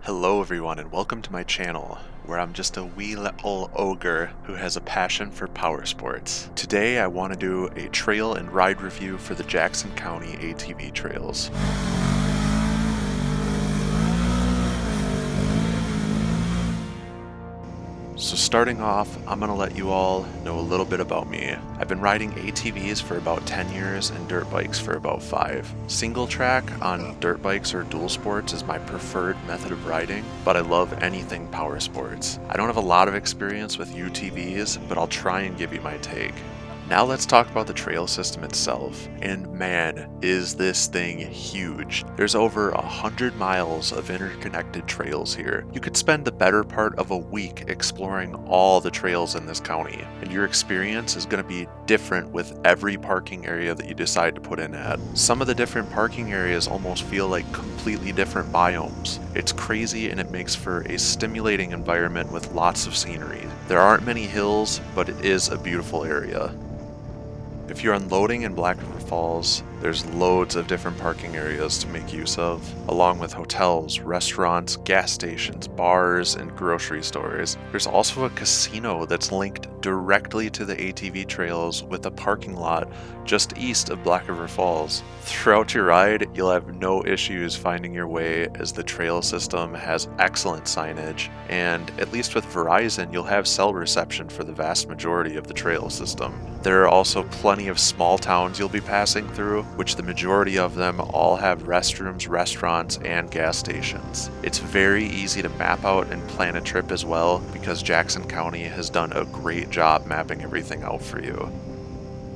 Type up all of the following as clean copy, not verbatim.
Hello everyone and welcome to my channel, where I'm just a wee little ogre who has a passion for power sports. Today I want to do a trail and ride review for the Jackson County ATV trails. So starting off, I'm going to let you all know a little bit about me. I've been riding ATVs for about 10 years and dirt bikes for about 5. Single track on dirt bikes or dual sports is my preferred method of riding, but I love anything power sports. I don't have a lot of experience with UTVs, but I'll try and give you my take. Now let's talk about the trail system itself, and man, is this thing huge. There's over 100 miles of interconnected trails here. You could spend the better part of a week exploring all the trails in this county, and your experience is going to be different with every parking area that you decide to put in at. Some of the different parking areas almost feel like completely different biomes. It's crazy and it makes for a stimulating environment with lots of scenery. There aren't many hills, but it is a beautiful area. If you're unloading in Black River Falls, there's loads of different parking areas to make use of, along with hotels, restaurants, gas stations, bars, and grocery stores. There's also a casino that's linked directly to the ATV trails with a parking lot just east of Black River Falls. Throughout your ride, you'll have no issues finding your way as the trail system has excellent signage, and at least with Verizon, you'll have cell reception for the vast majority of the trail system. There are also plenty of small towns you'll be passing through, which the majority of them all have restrooms, restaurants, and gas stations. It's very easy to map out and plan a trip as well, because Jackson County has done a great job mapping everything out for you.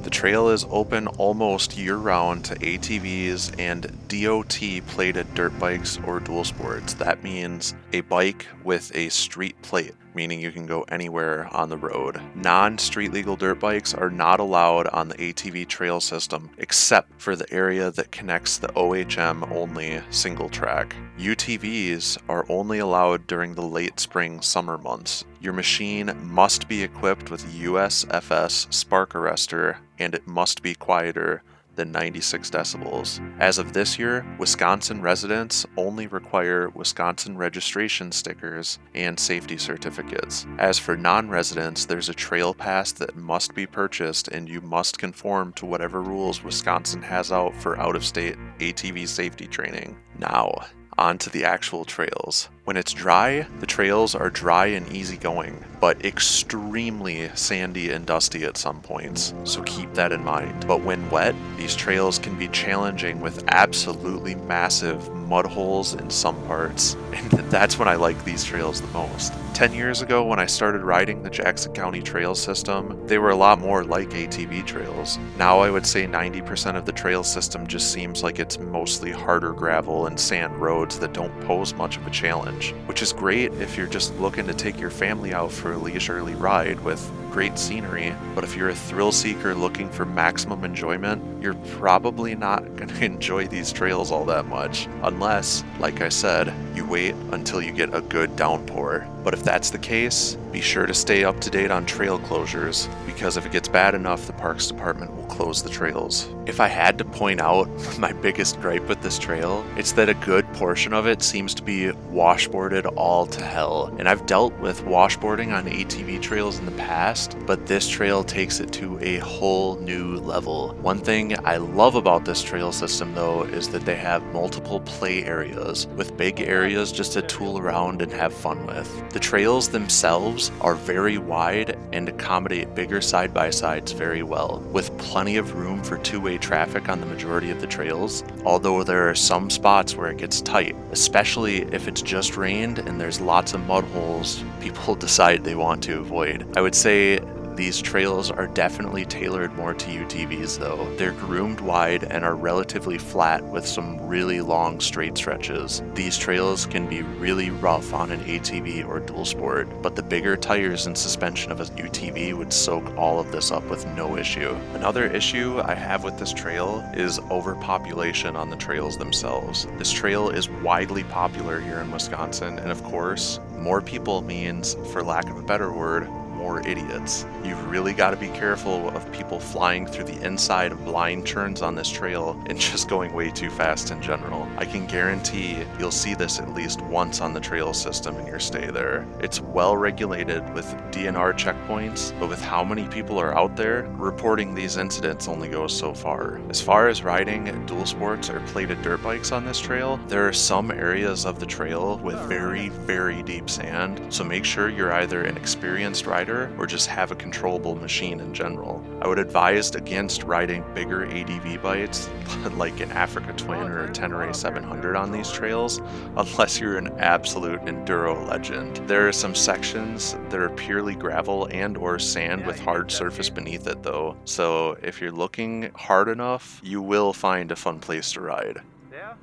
The trail is open almost year-round to ATVs and DOT plated dirt bikes or dual sports. That means a bike with a street plate, meaning you can go anywhere on the road. Non-street legal dirt bikes are not allowed on the ATV trail system, except for the area that connects the OHM only single track. UTVs are only allowed during the late spring summer months. Your machine must be equipped with USFS spark arrestor, and it must be quieter than 96 decibels. As of this year, Wisconsin residents only require Wisconsin registration stickers and safety certificates. As for non-residents, there's a trail pass that must be purchased, and you must conform to whatever rules Wisconsin has out for out-of-state ATV safety training. Now, on to the actual trails. When it's dry, the trails are dry and easygoing, but extremely sandy and dusty at some points, so keep that in mind. But when wet, these trails can be challenging with absolutely massive mud holes in some parts, and that's when I like these trails the most. 10 years ago, when I started riding the Jackson County trail system, they were a lot more like ATV trails. Now I would say 90% of the trail system just seems like it's mostly harder gravel and sand roads that don't pose much of a challenge, which is great if you're just looking to take your family out for a leisurely ride with great scenery. But if you're a thrill seeker looking for maximum enjoyment, you're probably not going to enjoy these trails all that much, unless, like I said, you wait until you get a good downpour. But if that's the case, be sure to stay up to date on trail closures, because if it gets bad enough, the Parks Department will close the trails. If I had to point out my biggest gripe with this trail, it's that a good portion of it seems to be washboarded all to hell. And I've dealt with washboarding on ATV trails in the past, but this trail takes it to a whole new level. One thing I love about this trail system though is that they have multiple play areas, with big areas just to tool around and have fun with. The trails themselves are very wide and accommodate bigger side-by-sides very well, with plenty of room for two-way traffic on the majority of the trails, although there are some spots where it gets tight, especially if it's just rained and there's lots of mud holes people decide they want to avoid. I would say these trails are definitely tailored more to UTVs though. They're groomed wide and are relatively flat with some really long straight stretches. These trails can be really rough on an ATV or dual sport, but the bigger tires and suspension of a UTV would soak all of this up with no issue. Another issue I have with this trail is overpopulation on the trails themselves. This trail is widely popular here in Wisconsin, and of course, more people means, for lack of a better word, more idiots. You've really got to be careful of people flying through the inside of blind turns on this trail and just going way too fast in general. I can guarantee you'll see this at least once on the trail system in your stay there. It's well regulated with DNR checkpoints, but with how many people are out there, reporting these incidents only goes so far. As far as riding dual sports or plated dirt bikes on this trail, there are some areas of the trail with very, very deep sand, so make sure you're either an experienced rider or just have a controllable machine in general. I would advise against riding bigger ATV bikes like an Africa Twin or a Tenere 700 on these trails, unless you're an absolute enduro legend. There are some sections that are purely gravel and or sand with hard surface beneath it though, so if you're looking hard enough, you will find a fun place to ride.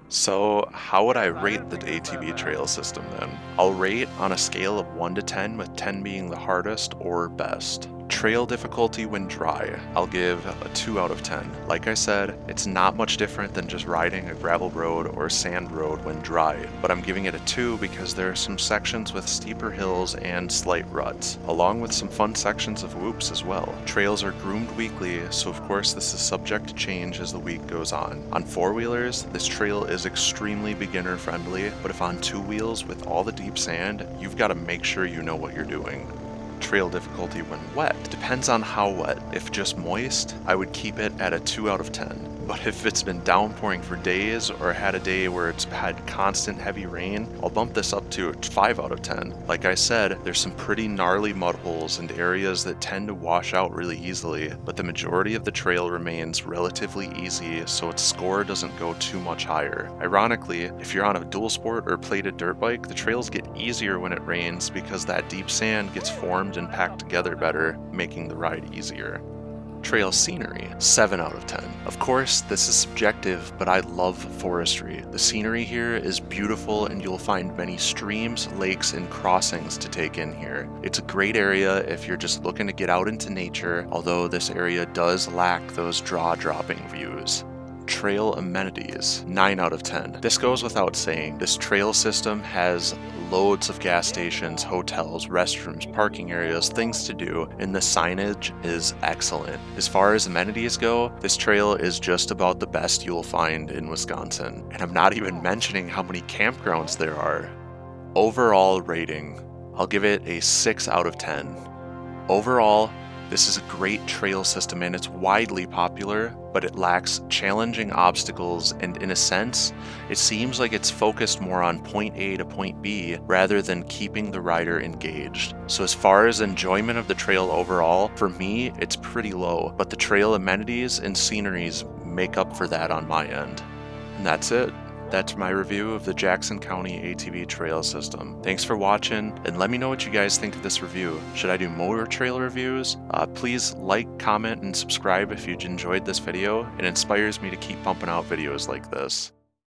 So how would I rate the ATV trail system then? I'll rate on a scale of 1 to 10, with 10 being the hardest or best. Trail difficulty when dry, I'll give a 2 out of 10. Like I said, it's not much different than just riding a gravel road or sand road when dry, but I'm giving it a 2 because there are some sections with steeper hills and slight ruts, along with some fun sections of whoops as well. Trails are groomed weekly, so of course this is subject to change as the week goes on. On 4-wheelers, this trail is extremely beginner friendly, but if on 2 wheels with all the deep sand, you've got to make sure you know what you're doing. Trail difficulty when wet depends on how wet. If just moist, I would keep it at a 2 out of 10. But if it's been downpouring for days or had a day where it's had constant heavy rain, I'll bump this up to a 5 out of 10. Like I said, there's some pretty gnarly mud holes and areas that tend to wash out really easily, but the majority of the trail remains relatively easy, so its score doesn't go too much higher. Ironically, if you're on a dual sport or plated dirt bike, the trails get easier when it rains because that deep sand gets formed and packed together better, making the ride easier. Trail scenery, 7 out of 10. Of course, this is subjective, but I love forestry. The scenery here is beautiful and you'll find many streams, lakes, and crossings to take in here. It's a great area if you're just looking to get out into nature, although this area does lack those jaw-dropping views. Trail amenities, 9 out of 10. This goes without saying. This trail system has loads of gas stations, hotels, restrooms, parking areas, things to do, and the signage is excellent. As far as amenities go, this trail is just about the best you'll find in Wisconsin. And I'm not even mentioning how many campgrounds there are. Overall rating, I'll give it a 6 out of 10. Overall, this is a great trail system and it's widely popular, but it lacks challenging obstacles, and in a sense, it seems like it's focused more on point A to point B rather than keeping the rider engaged. So as far as enjoyment of the trail overall, for me, it's pretty low, but the trail amenities and sceneries make up for that on my end. And that's it. That's my review of the Jackson County ATV trail system. Thanks for watching, and let me know what you guys think of this review. Should I do more trail reviews? Please like, comment, and subscribe if you enjoyed this video. It inspires me to keep pumping out videos like this.